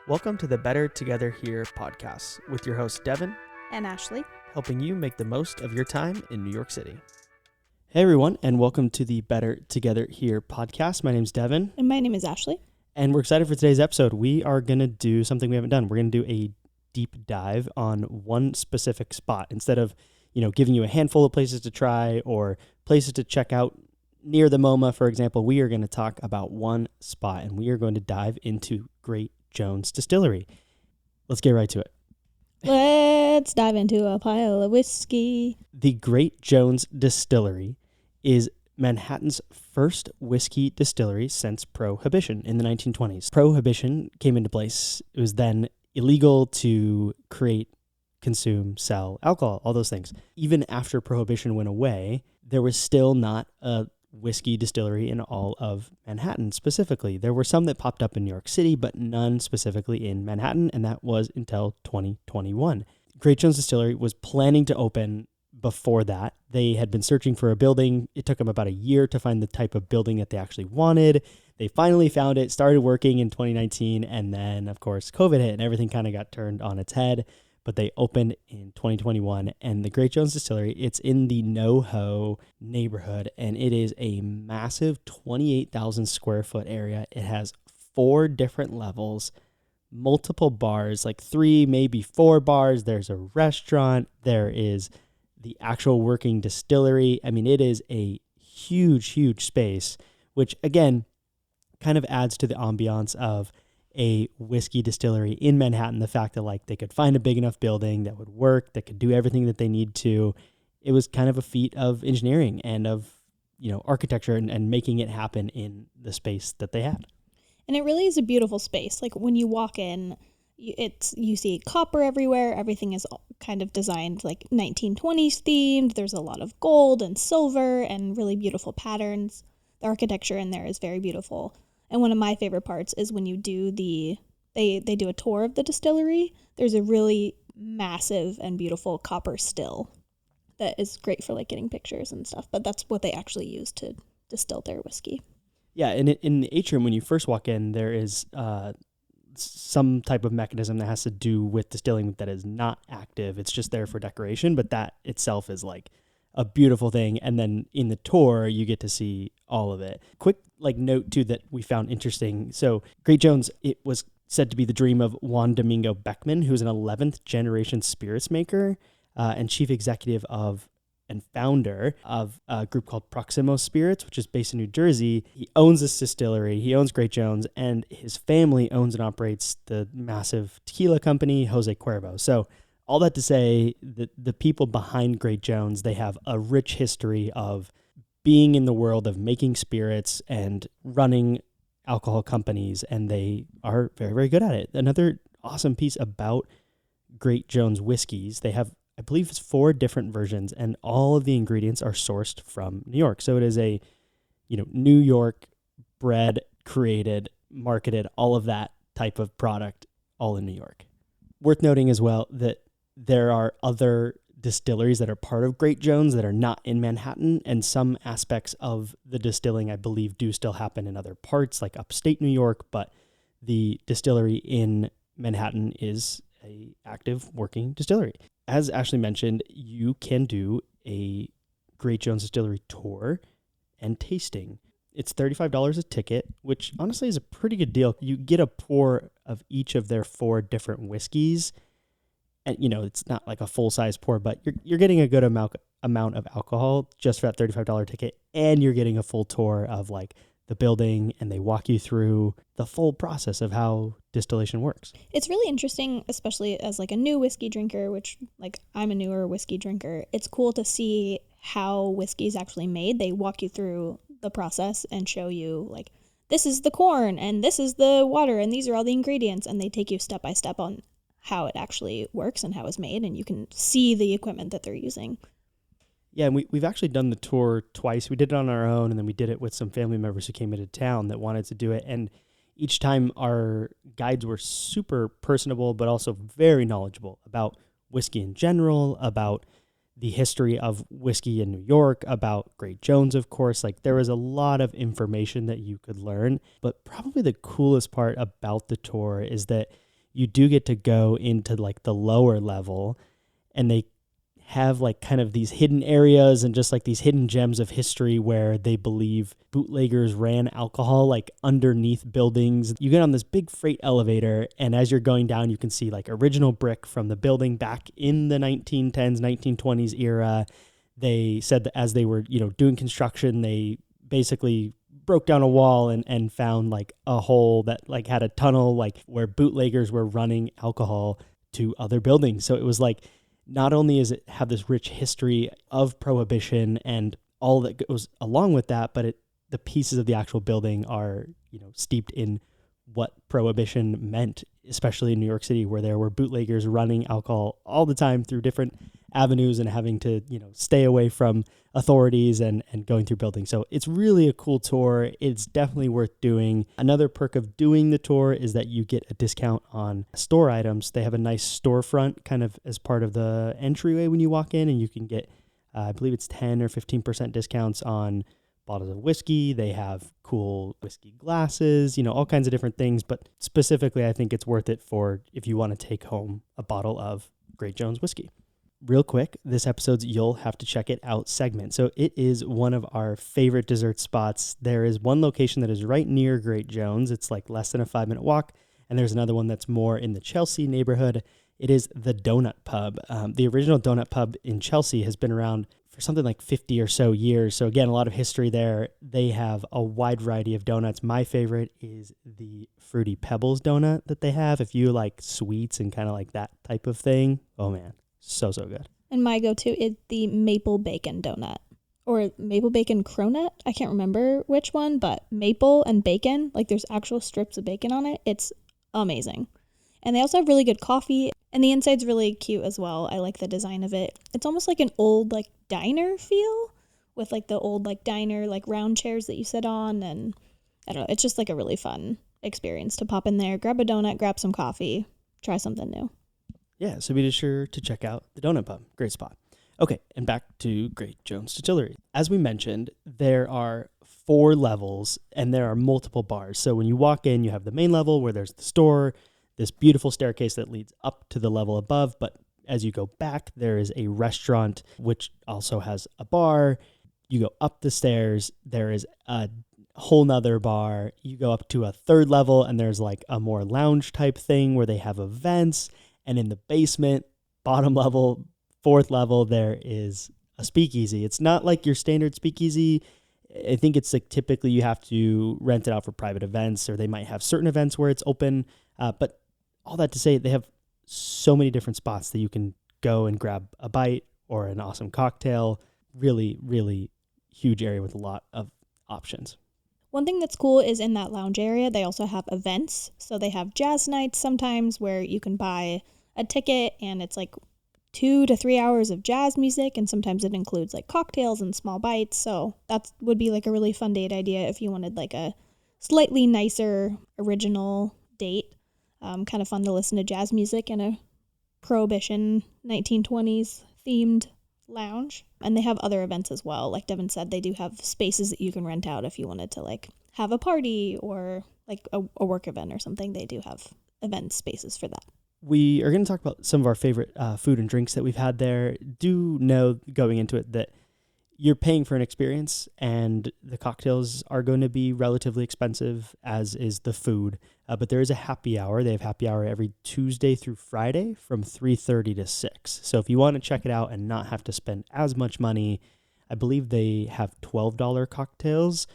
Welcome to the Better Together Here podcast with your hosts Devin and Ashley, helping you make the most of your time in New York City. Hey everyone, and welcome to the Better Together Here podcast. My name's Devin. And my name is Ashley. And we're excited for today's episode. We are going to do something we haven't done. We're going to do a deep dive on one specific spot. Instead of, giving you a handful of places to try or places to check out near the MoMA, for example, we are going to talk about one spot, and we are going to dive into Great Jones Distillery. Let's get right to it. Let's dive into a pile of whiskey. The Great Jones Distillery is Manhattan's first whiskey distillery since Prohibition in the 1920s. Prohibition came into place. It was then illegal to create, consume, sell alcohol, all those things. Even after Prohibition went away, there was still not a whiskey distillery in all of Manhattan specifically. There were some that popped up in New York City, but none specifically in Manhattan, and that was until 2021. Great Jones Distillery was planning to open before that. They had been searching for a building. It took them about a year to find the type of building that they actually wanted. They finally found it, started working in 2019, and then, of course, COVID hit and everything kind of got turned on its head. But they opened in 2021, and the Great Jones Distillery, it's in the NoHo neighborhood, and it is a massive 28,000 square foot area. It has 4 different levels, multiple bars, like 3, maybe 4 bars. There's a restaurant. There is the actual working distillery. I mean, it is a huge, huge space, which, again, kind of adds to the ambiance of a whiskey distillery in Manhattan. The fact that they could find a big enough building that would work, that could do everything that they need to. It was kind of a feat of engineering and of, architecture and making it happen in the space that they had. And it really is a beautiful space. Like when you walk in, you see copper everywhere. Everything is kind of designed like 1920s themed. There's a lot of gold and silver and really beautiful patterns. The architecture in there is very beautiful. And one of my favorite parts is when you do they do a tour of the distillery. There's a really massive and beautiful copper still that is great for getting pictures and stuff. But that's what they actually use to distill their whiskey. Yeah, and in the atrium, when you first walk in, there is some type of mechanism that has to do with distilling that is not active. It's just there for decoration, but that itself is a beautiful thing. And then in the tour, you get to see all of it. Quick note too that we found interesting. So Great Jones, it was said to be the dream of Juan Domingo Beckman, who's an 11th generation spirits maker and chief executive of and founder of a group called Proximo Spirits, which is based in New Jersey. He owns this distillery. He owns Great Jones, and his family owns and operates the massive tequila company, Jose Cuervo. So all that to say that the people behind Great Jones, they have a rich history of being in the world of making spirits and running alcohol companies, and they are very, very good at it. Another awesome piece about Great Jones whiskeys, they have, I believe it's 4 different versions, and all of the ingredients are sourced from New York. So it is a, New York bred, created, marketed, all of that type of product, all in New York. Worth noting as well that there are other distilleries that are part of Great Jones that are not in Manhattan, and some aspects of the distilling, I believe, do still happen in other parts, like upstate New York, but the distillery in Manhattan is a active working distillery. As Ashley mentioned, you can do a Great Jones Distillery tour and tasting. It's $35 a ticket, which honestly is a pretty good deal. You get a pour of each of their 4 different whiskeys. And, it's not like a full-size pour, but you're getting a good amount of alcohol just for that $35 ticket, and you're getting a full tour of the building, and they walk you through the full process of how distillation works. It's really interesting, especially as a new whiskey drinker, which I'm a newer whiskey drinker. It's cool to see how whiskey is actually made. They walk you through the process and show you this is the corn and this is the water and these are all the ingredients, and they take you step by step on how it actually works and how it's made, and you can see the equipment that they're using. Yeah, and we've actually done the tour twice. We did it on our own, and then we did it with some family members who came into town that wanted to do it. And each time our guides were super personable, but also very knowledgeable about whiskey in general, about the history of whiskey in New York, about Great Jones, of course. There was a lot of information that you could learn. But probably the coolest part about the tour is that you do get to go into like the lower level, and they have like kind of these hidden areas and just like these hidden gems of history where they believe bootleggers ran alcohol like underneath buildings. You get on this big freight elevator, and as you're going down, you can see like original brick from the building back in the 1910s, 1920s era. They said that as they were, doing construction, they basically broke down a wall and found like a hole that like had a tunnel like where bootleggers were running alcohol to other buildings. So it was like, not only is it have this rich history of prohibition and all that goes along with that, but the pieces of the actual building are, steeped in what prohibition meant, especially in New York City, where there were bootleggers running alcohol all the time through different avenues and having to, stay away from authorities and going through buildings. So it's really a cool tour. It's definitely worth doing. Another perk of doing the tour is that you get a discount on store items. They have a nice storefront kind of as part of the entryway when you walk in, and you can get, I believe it's 10 or 15% discounts on bottles of whiskey. They have cool whiskey glasses, all kinds of different things. But specifically, I think it's worth it for if you want to take home a bottle of Great Jones whiskey. Real quick, this episode's You'll Have to Check It Out segment. So it is one of our favorite dessert spots. There is one location that is right near Great Jones. It's like less than a 5-minute walk. And there's another one that's more in the Chelsea neighborhood. It is the Donut Pub. The original Donut Pub in Chelsea has been around for something like 50 or so years. So again, a lot of history there. They have a wide variety of donuts. My favorite is the Fruity Pebbles donut that they have. If you like sweets and kind of like that type of thing, oh man. So good. And my go-to is the maple bacon donut or maple bacon cronut. I can't remember which one, but maple and bacon, like there's actual strips of bacon on it. It's amazing. And they also have really good coffee, and the inside's really cute as well. I like the design of it. It's almost like an old like diner feel with like the old like diner like round chairs that you sit on, and I don't know, it's just like a really fun experience to pop in there, grab a donut, grab some coffee, try something new. Yeah, so be sure to check out the Donut Pub. Great spot. Okay, and back to Great Jones Distillery. As we mentioned, there are 4 levels and there are multiple bars. So when you walk in, you have the main level where there's the store, this beautiful staircase that leads up to the level above. But as you go back, there is a restaurant which also has a bar. You go up the stairs, there is a whole nother bar. You go up to a 3rd level and there's like a more lounge type thing where they have events. And in the basement, bottom level, 4th level, there is a speakeasy. It's not like your standard speakeasy. I think it's like typically you have to rent it out for private events, or they might have certain events where it's open. But all that to say, they have so many different spots that you can go and grab a bite or an awesome cocktail. Really, really huge area with a lot of options. One thing that's cool is in that lounge area, they also have events. So they have jazz nights sometimes where you can buy a ticket and it's like 2 to 3 hours of jazz music. And sometimes it includes like cocktails and small bites. So that would be like a really fun date idea if you wanted like a slightly nicer original date. Kind of fun to listen to jazz music in a Prohibition 1920s themed lounge. And they have other events as well. Like Devin said, they do have spaces that you can rent out if you wanted to like have a party or like a work event or something. They do have event spaces for that. We are going to talk about some of our favorite food and drinks that we've had there. Do know going into it that you're paying for an experience and the cocktails are going to be relatively expensive, as is the food. But there is a happy hour. They have happy hour every Tuesday through Friday from 3:30 to 6. So if you want to check it out and not have to spend as much money, I believe they have $12 cocktails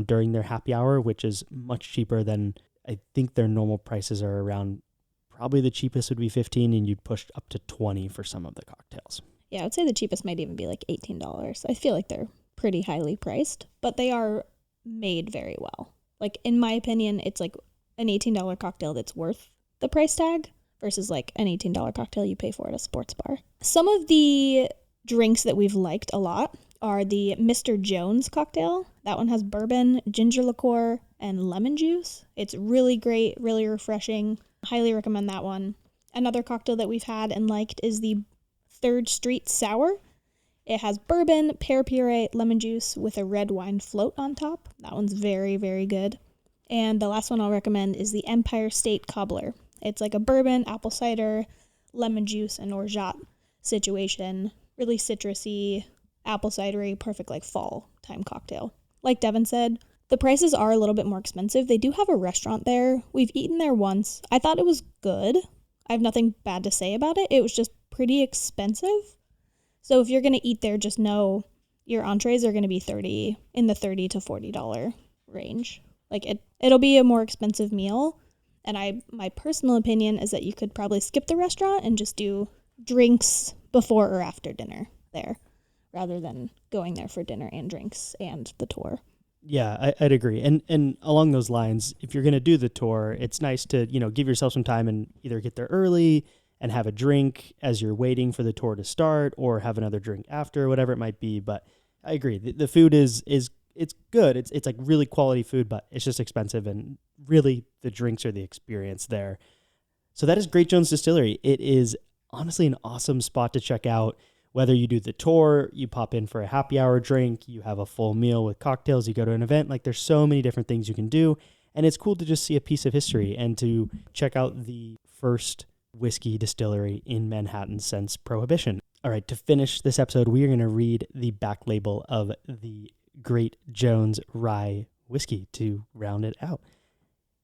during their happy hour, which is much cheaper than I think their normal prices are around. Probably the cheapest would be $15, and you'd push up to $20 for some of the cocktails. Yeah, I would say the cheapest might even be like $18. I feel like they're pretty highly priced, but they are made very well. Like, in my opinion, it's like an $18 cocktail that's worth the price tag versus like an $18 cocktail you pay for at a sports bar. Some of the drinks that we've liked a lot are the Mr. Jones cocktail. That one has bourbon, ginger liqueur, and lemon juice. It's really great, really refreshing. Highly recommend that one. Another cocktail that we've had and liked is the 3rd Street Sour. It has bourbon, pear puree, lemon juice with a red wine float on top. That one's very, very good. And the last one I'll recommend is the Empire State Cobbler. It's like a bourbon, apple cider, lemon juice, and orgeat situation. Really citrusy, apple cidery, perfect like fall time cocktail. Like Devin said, the prices are a little bit more expensive. They do have a restaurant there. We've eaten there once. I thought it was good. I have nothing bad to say about it. It was just pretty expensive. So if you're going to eat there, just know your entrees are going to be in the $30 to $40 range. Like it'll be a more expensive meal. And my personal opinion is that you could probably skip the restaurant and just do drinks before or after dinner there, rather than going there for dinner and drinks and the tour. Yeah, I'd agree. And along those lines, if you're going to do the tour, it's nice to, give yourself some time and either get there early and have a drink as you're waiting for the tour to start, or have another drink after, whatever it might be. But I agree. The food is it's good. It's like really quality food, but it's just expensive, and really the drinks are the experience there. So that is Great Jones Distillery. It is honestly an awesome spot to check out. Whether you do the tour, you pop in for a happy hour drink, you have a full meal with cocktails, you go to an event, like there's so many different things you can do. And it's cool to just see a piece of history and to check out the first whiskey distillery in Manhattan since Prohibition. All right, to finish this episode, we are going to read the back label of the Great Jones Rye whiskey to round it out.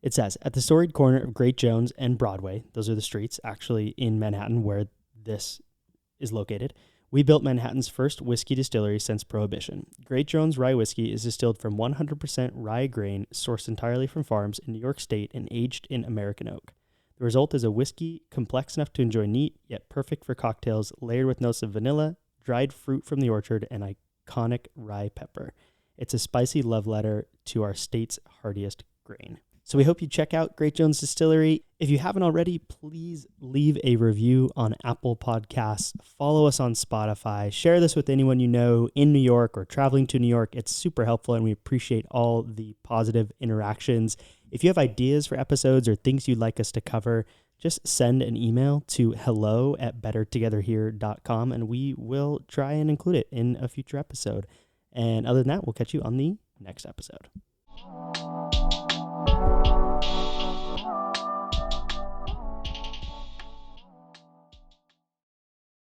It says, at the storied corner of Great Jones and Broadway, those are the streets actually in Manhattan where this is located, we built Manhattan's first whiskey distillery since Prohibition. Great Jones Rye Whiskey is distilled from 100% rye grain sourced entirely from farms in New York State and aged in American oak. The result is a whiskey complex enough to enjoy neat, yet perfect for cocktails, layered with notes of vanilla, dried fruit from the orchard, and iconic rye pepper. It's a spicy love letter to our state's hardiest grain. So we hope you check out Great Jones Distillery. If you haven't already, please leave a review on Apple Podcasts. Follow us on Spotify. Share this with anyone you know in New York or traveling to New York. It's super helpful, and we appreciate all the positive interactions. If you have ideas for episodes or things you'd like us to cover, just send an email to hello@bettertogetherhere.com, and we will try and include it in a future episode. And other than that, we'll catch you on the next episode.